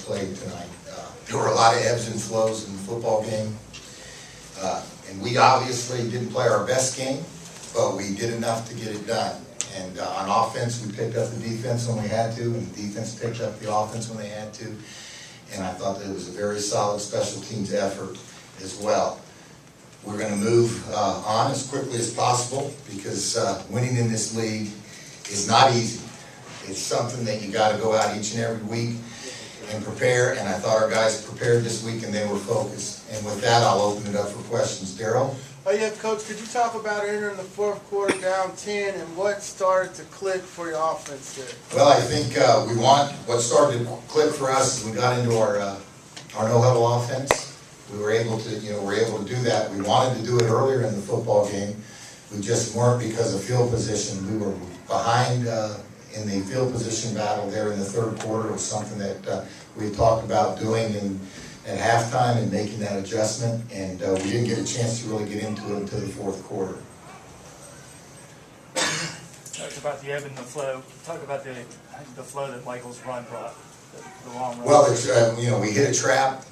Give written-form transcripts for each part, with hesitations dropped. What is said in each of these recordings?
played tonight. There were a lot of ebbs and flows in the football game. And we obviously didn't play our best game, but we did enough to get it done. And on offense, we picked up the defense when we had to, and the defense picked up the offense when they had to. And I thought that it was a very solid special teams effort as well. We're going to move on as quickly as possible because winning in this league is not easy. It's something that you got to go out each and every week and prepare, and I thought our guys prepared this week and they were focused. And with that, I'll open it up for questions. Darryl? Oh yeah, Coach, could you talk about entering the fourth quarter down 10 and what started to click for your offense there? Well, I think what started to click for us is we got into our no-huddle offense. We were able to, do that. We wanted to do it earlier in the football game. We just weren't because of field position. We were behind in the field position battle there in the third quarter. It was something that we had talked about doing at halftime and making that adjustment, and we didn't get a chance to really get into it until the fourth quarter. Talk about the ebb and the flow. Talk about the flow that Michael's run brought, the long run. Well, it's, we hit a trap.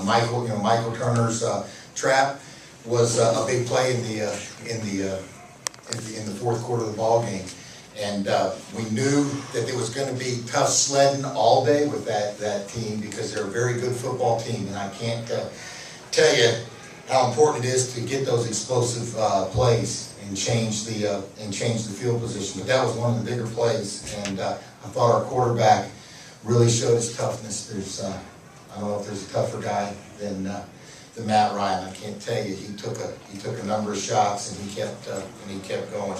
Michael Turner's trap was a big play in the fourth quarter of the ball game. And we knew that there was going to be tough sledding all day with that team because they're a very good football team. And I can't tell you how important it is to get those explosive plays and change the field position. But that was one of the bigger plays. And I thought our quarterback really showed his toughness. I don't know if there's a tougher guy than Matt Ryan. I can't tell you. He took a number of shots and he kept going.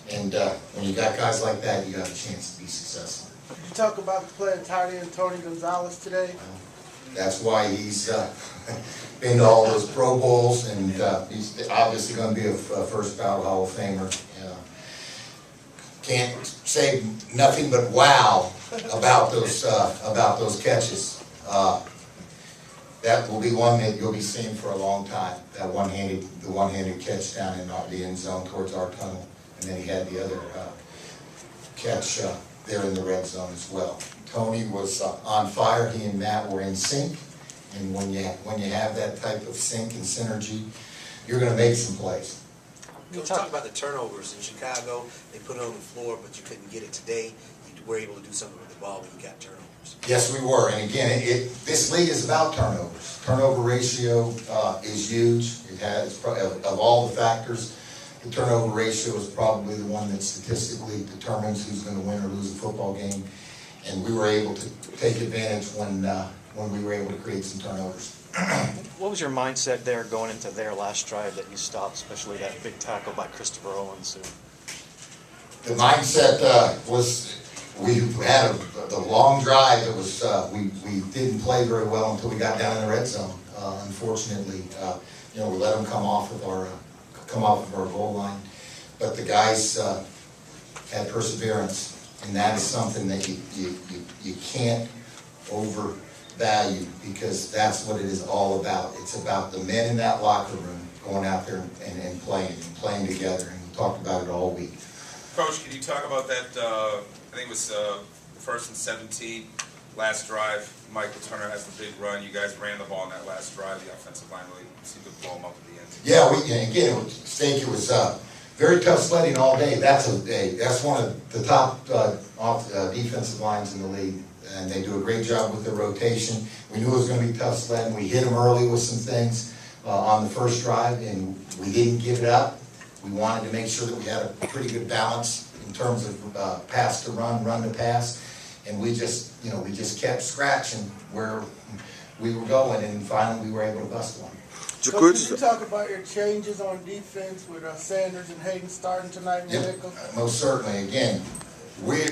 And when you got guys like that, you got a chance to be successful. Did you talk about the play of tight end Tony Gonzalez today? That's why he's been to all those Pro Bowls, and he's obviously going to be a first ballot Hall of Famer. Can't say nothing but wow about those catches. That will be one that you'll be seeing for a long time. That one-handed catch down in the end zone towards our tunnel. And then he had the other catch there in the red zone as well. Tony was on fire. He and Matt were in sync. And when you have that type of sync and synergy, you're going to make some plays. Coach, talk about the turnovers in Chicago. They put it on the floor, but you couldn't get it today. You were able to do something with the ball, but you got turnovers. Yes, we were. And again, this league is about turnovers. Turnover ratio is huge. It has, of all the factors, the turnover ratio is probably the one that statistically determines who's going to win or lose a football game. And we were able to take advantage when we were able to create some turnovers. What was your mindset there going into their last drive that you stopped, especially that big tackle by Christopher Owens? The mindset was we had the long drive. It was we didn't play very well until we got down in the red zone. Unfortunately, we let them come off of our goal line, but the guys had perseverance, and that is something that you can't overvalue because that's what it is all about. It's about the men in that locker room going out there and playing together, and we talked about it all week. Coach, can you talk about that? I think it was the 1st and 17 last drive. Michael Turner has the big run. You guys ran the ball in that last drive. The offensive line really seemed to blow him up at the end. Yeah, it was very tough sledding all day. That's one of the top defensive lines in the league, and they do a great job with their rotation. We knew it was going to be tough sledding. We hit them early with some things on the first drive, and we didn't give it up. We wanted to make sure that we had a pretty good balance in terms of pass to run, run to pass, and we just kept scratching where we were going, and finally we were able to bust one. Coach, could you talk about your changes on defense with Sanders and Hayden starting tonight in the nickel? Most certainly. Again, we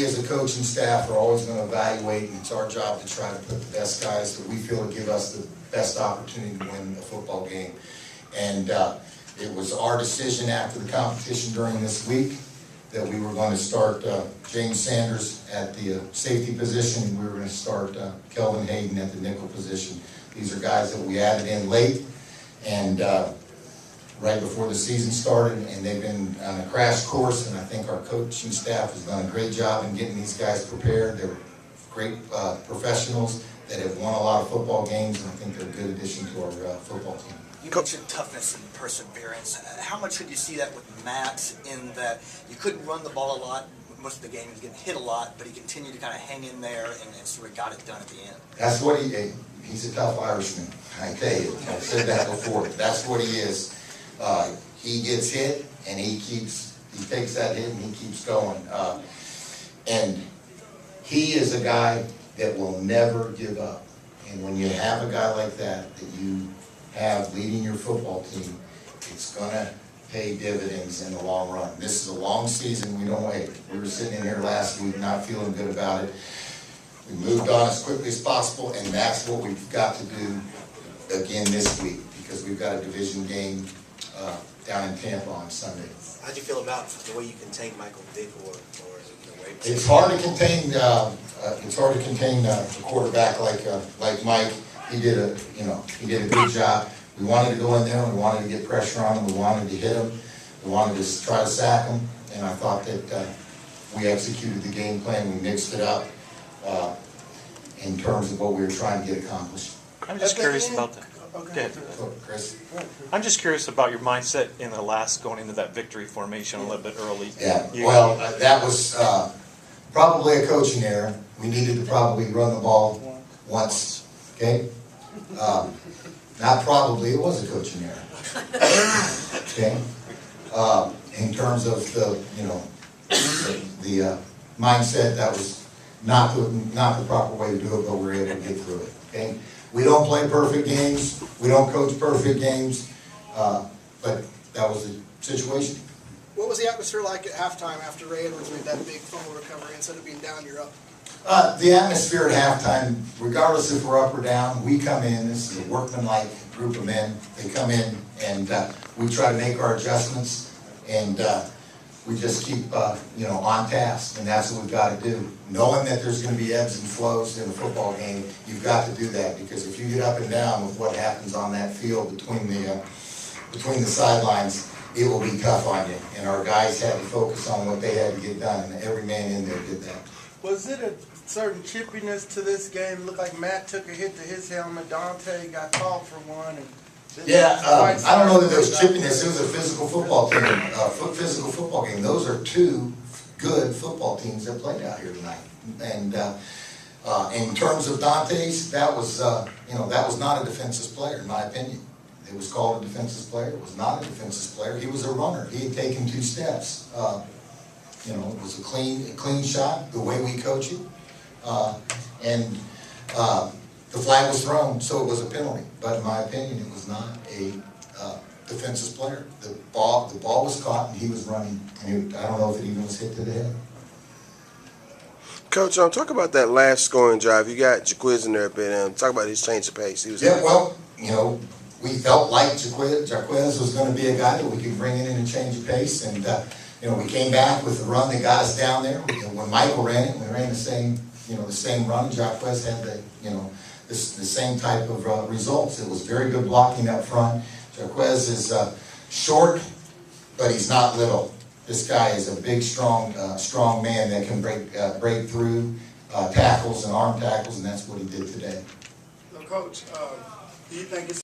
as a coaching staff are always going to evaluate, and it's our job to try to put the best guys that we feel will give us the best opportunity to win a football game. And it was our decision after the competition during this week that we were going to start James Sanders at the safety position, and we were going to start Kelvin Hayden at the nickel position. These are guys that we added in late and right before the season started, and they've been on a crash course, and I think our coaching staff has done a great job in getting these guys prepared. They're great professionals that have won a lot of football games, and I think they're a good addition to our football team. You mentioned toughness and perseverance. How much could you see that with Matt in that you couldn't run the ball a lot most of the game, he was getting hit a lot, but he continued to kind of hang in there and sort of got it done at the end? That's what he's a tough Irishman, I tell you. I've said that before. That's what he is. He gets hit, and he takes that hit, and he keeps going. And he is a guy that will never give up. And when you have a guy like that you have leading your football team, it's going to pay dividends in the long run. This is a long season. We don't wait. We were sitting in here last week not feeling good about it. We moved on as quickly as possible, and that's what we've got to do again this week, because we've got a division game down in Tampa on Sunday. How'd you feel about the way you contained Michael Vick, or It's hard to contain. It's hard to contain a quarterback like Mike. He did a good job. We wanted to go in there. We wanted to get pressure on him. We wanted to hit him. We wanted to try to sack him. And I thought that we executed the game plan. We mixed it up in terms of what we were trying to get accomplished. I'm just curious about that. Okay. Chris. I'm just curious about your mindset in the last, going into that victory formation a little bit early. Yeah, well, that was probably a coaching error. We needed to probably run the ball once, okay? Not probably, it was a coaching error, okay? In terms of the mindset, that was not the proper way to do it, but we were able to get through it, okay? We don't play perfect games. We don't coach perfect games. But that was the situation. What was the atmosphere like at halftime after Ray Edwards made that big fumble recovery? Instead of being down, you're up. The atmosphere at halftime, regardless if we're up or down, we come in. This is a workmanlike group of men. They come in, and we try to make our adjustments, and we just keep on task, and that's what we've got to do. Knowing that there's going to be ebbs and flows in a football game, you've got to do that, because if you get up and down with what happens on that field between the sidelines, it will be tough on you. And our guys had to focus on what they had to get done, and every man in there did that. Was it a certain chippiness to this game? It looked like Matt took a hit to his helmet. Dante got called for one. Yeah, I don't know that there was chippiness. It was a physical football team, physical football game. Those are two good football teams that played out here tonight. And in terms of Dante's, that was not a defensive player, in my opinion. It was called a defensive player. It was not a defensive player. He was a runner. He had taken 2 steps. It was a clean shot, the way we coach it. The flag was thrown, so it was a penalty. But in my opinion, it was not a defensive player. The ball was caught, and he was running. And I don't know if it even was hit to the head. Coach, talk about that last scoring drive. You got Jaquiz in there, but talk about his change of pace. We felt like Jaquiz was going to be a guy that we could bring in and change of pace. And, we came back with the run that got us down there. When Michael ran it, we ran the same run. Jaquiz had the same type of results. It was very good blocking up front. Jaquiz is short, but he's not little. This guy is a big, strong man that can break through tackles and arm tackles, and that's what he did today. Coach, do you think it's